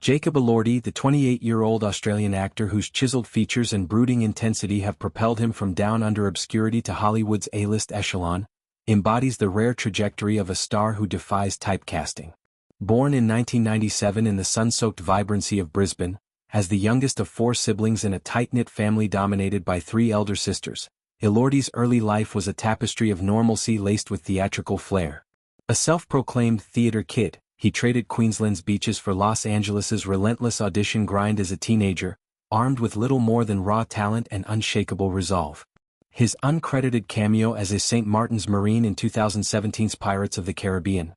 Jacob Elordi, the 28-year-old Australian actor whose chiseled features and brooding intensity have propelled him from down under obscurity to Hollywood's A-list echelon, embodies the rare trajectory of a star who defies typecasting. Born in 1997 in the sun-soaked vibrancy of Brisbane, as the youngest of 4 siblings in a tight-knit family dominated by 3 elder sisters, Elordi's early life was a tapestry of normalcy laced with theatrical flair. A self-proclaimed theater kid, he traded Queensland's beaches for Los Angeles's relentless audition grind as a teenager, armed with little more than raw talent and unshakable resolve. His uncredited cameo as a St. Martin's Marine in 2017's Pirates of the Caribbean,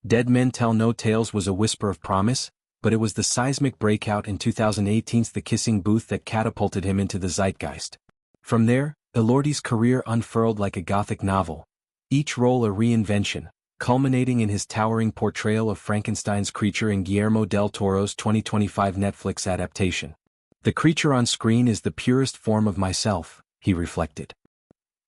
Dead Men Tell No Tales was a whisper of promise, but it was the seismic breakout in 2018's The Kissing Booth that catapulted him into the zeitgeist. From there, Elordi's career unfurled like a gothic novel, each role a reinvention, culminating in his towering portrayal of Frankenstein's creature in Guillermo del Toro's 2025 Netflix adaptation. "The creature on screen is the purest form of myself," he reflected.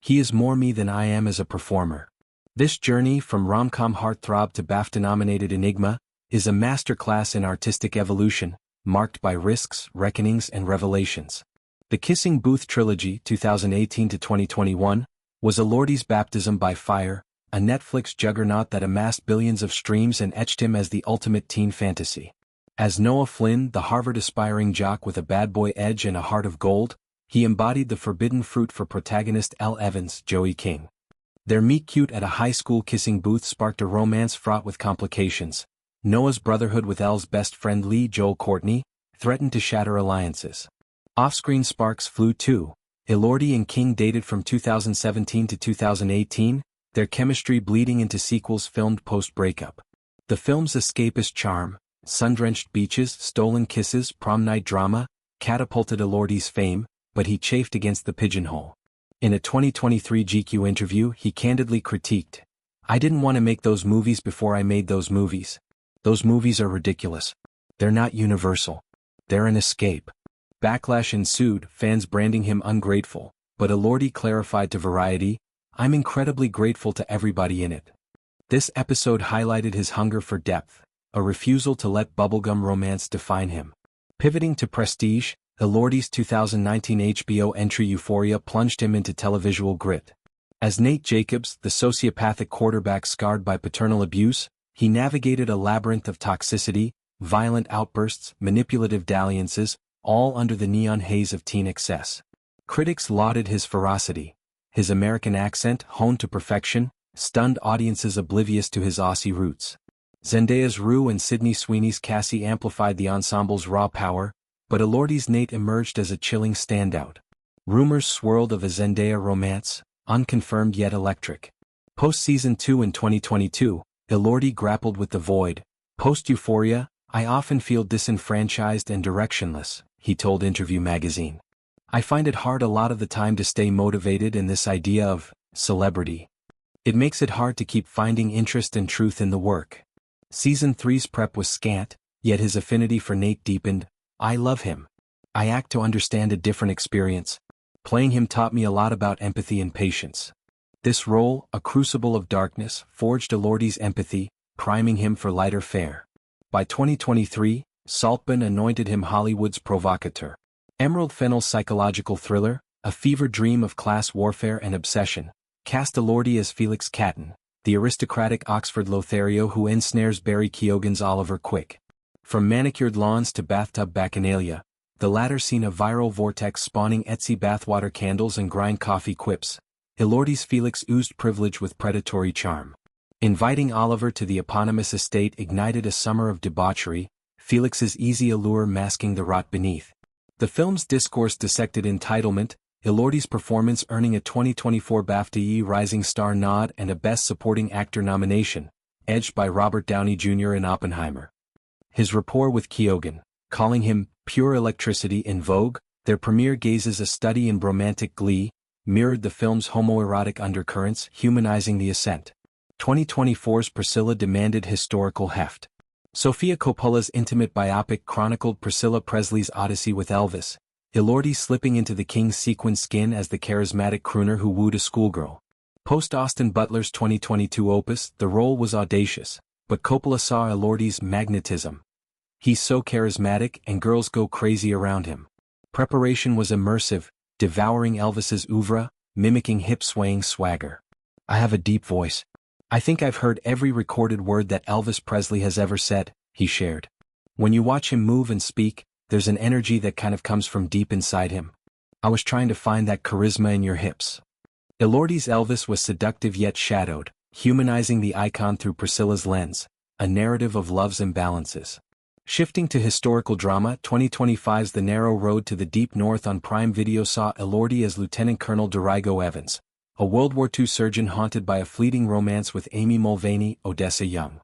"He is more me than I am as a performer." This journey from rom-com heartthrob to BAFTA-nominated enigma is a masterclass in artistic evolution, marked by risks, reckonings, and revelations. The Kissing Booth trilogy, 2018 to 2021, was Elordi's baptism by fire, a Netflix juggernaut that amassed billions of streams and etched him as the ultimate teen fantasy. As Noah Flynn, the Harvard-aspiring jock with a bad boy edge and a heart of gold, he embodied the forbidden fruit for protagonist Elle Evans, Joey King. Their meet-cute at a high school kissing booth sparked a romance fraught with complications. Noah's brotherhood with Elle's best friend Lee Joel Courtney threatened to shatter alliances. Off-screen sparks flew too. Elordi and King dated from 2017 to 2018, their chemistry bleeding into sequels filmed post-breakup. The film's escapist charm, sun-drenched beaches, stolen kisses, prom-night drama, catapulted Elordi's fame, but he chafed against the pigeonhole. In a 2023 GQ interview, he candidly critiqued, "I didn't want to make those movies before I made those movies. Those movies are ridiculous. They're not universal. They're an escape." Backlash ensued, fans branding him ungrateful, but Elordi clarified to Variety, "I'm incredibly grateful to everybody in it." This episode highlighted his hunger for depth, a refusal to let bubblegum romance define him. Pivoting to prestige, Elordi's 2019 HBO entry Euphoria plunged him into televisual grit. As Nate Jacobs, the sociopathic quarterback scarred by paternal abuse, he navigated a labyrinth of toxicity, violent outbursts, manipulative dalliances, all under the neon haze of teen excess. Critics lauded his ferocity. His American accent, honed to perfection, stunned audiences oblivious to his Aussie roots. Zendaya's Rue and Sydney Sweeney's Cassie amplified the ensemble's raw power, but Elordi's Nate emerged as a chilling standout. Rumors swirled of a Zendaya romance, unconfirmed yet electric. Post-season 2 in 2022, Elordi grappled with the void. Post-Euphoria, "I often feel disenfranchised and directionless," he told Interview magazine. "I find it hard a lot of the time to stay motivated in this idea of celebrity. It makes it hard to keep finding interest and truth in the work." Season 3's prep was scant, yet his affinity for Nate deepened. "I love him. I act to understand a different experience. Playing him taught me a lot about empathy and patience." This role, a crucible of darkness, forged Elordi's empathy, priming him for lighter fare. By 2023, Saltburn anointed him Hollywood's provocateur. Emerald Fennell's psychological thriller, a fever dream of class warfare and obsession, cast Elordi as Felix Catton, the aristocratic Oxford Lothario who ensnares Barry Keoghan's Oliver Quick. From manicured lawns to bathtub bacchanalia, the latter seen a viral vortex spawning Etsy bathwater candles and grind coffee quips. Elordi's Felix oozed privilege with predatory charm. Inviting Oliver to the eponymous estate ignited a summer of debauchery, Felix's easy allure masking the rot beneath. The film's discourse dissected entitlement, Elordi's performance earning a 2024 BAFTA Rising Star nod and a Best Supporting Actor nomination, edged by Robert Downey Jr. in Oppenheimer. His rapport with Keoghan, calling him pure electricity in Vogue, their premiere gazes a study in bromantic glee, mirrored the film's homoerotic undercurrents, humanizing the ascent. 2024's Priscilla demanded historical heft. Sofia Coppola's intimate biopic chronicled Priscilla Presley's odyssey with Elvis, Elordi slipping into the king's sequin skin as the charismatic crooner who wooed a schoolgirl. Post-Austin Butler's 2022 opus, the role was audacious, but Coppola saw Elordi's magnetism. He's so charismatic and girls go crazy around him. Preparation was immersive, devouring Elvis's oeuvre, mimicking hip-swaying swagger. I have a deep voice. I think I've heard every recorded word that Elvis Presley has ever said, he shared. When you watch him move and speak, there's an energy that kind of comes from deep inside him. I was trying to find that charisma in your hips. Elordi's Elvis was seductive yet shadowed, humanizing the icon through Priscilla's lens, a narrative of love's imbalances. Shifting to historical drama, 2025's The Narrow Road to the Deep North on Prime Video saw Elordi as Lieutenant Colonel Dorigo Evans, a World War II surgeon haunted by a fleeting romance with Amy Mulvaney, Odessa Young.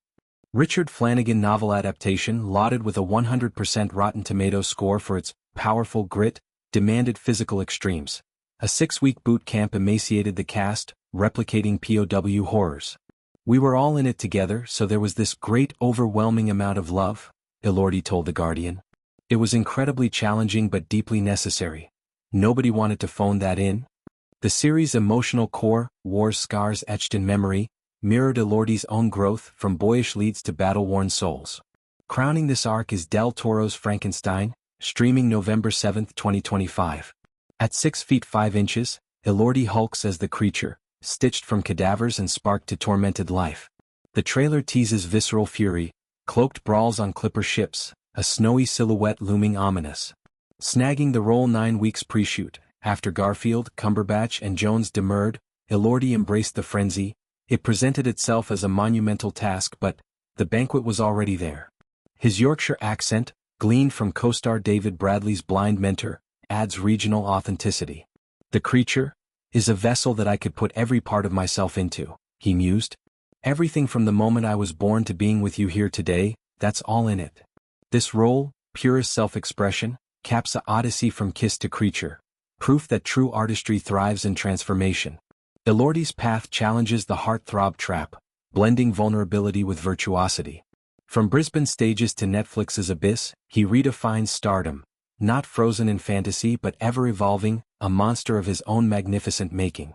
Richard Flanagan novel adaptation lauded with a 100% Rotten Tomatoes score for its powerful grit, demanded physical extremes. A 6-week boot camp emaciated the cast, replicating POW horrors. We were all in it together, so there was this great overwhelming amount of love, Elordi told The Guardian. It was incredibly challenging but deeply necessary. Nobody wanted to phone that in. The series' emotional core, war's scars etched in memory, mirrored Elordi's own growth from boyish leads to battle-worn souls. Crowning this arc is Del Toro's Frankenstein, streaming November 7, 2025. At 6 feet 5 inches, Elordi hulks as the creature, stitched from cadavers and sparked to tormented life. The trailer teases visceral fury, cloaked brawls on clipper ships, a snowy silhouette looming ominous. Snagging the role 9 weeks pre-shoot, after Garfield, Cumberbatch and Jones demurred, Elordi embraced the frenzy. It presented itself as a monumental task, but the banquet was already there. His Yorkshire accent, gleaned from co-star David Bradley's Blind Mentor, adds regional authenticity. The creature is a vessel that I could put every part of myself into, he mused. Everything from the moment I was born to being with you here today, that's all in it. This role, purest self-expression, caps a odyssey from kiss to creature, proof that true artistry thrives in transformation. Elordi's path challenges the heartthrob trap, blending vulnerability with virtuosity. From Brisbane stages to Netflix's abyss, he redefines stardom, not frozen in fantasy but ever-evolving, a monster of his own magnificent making.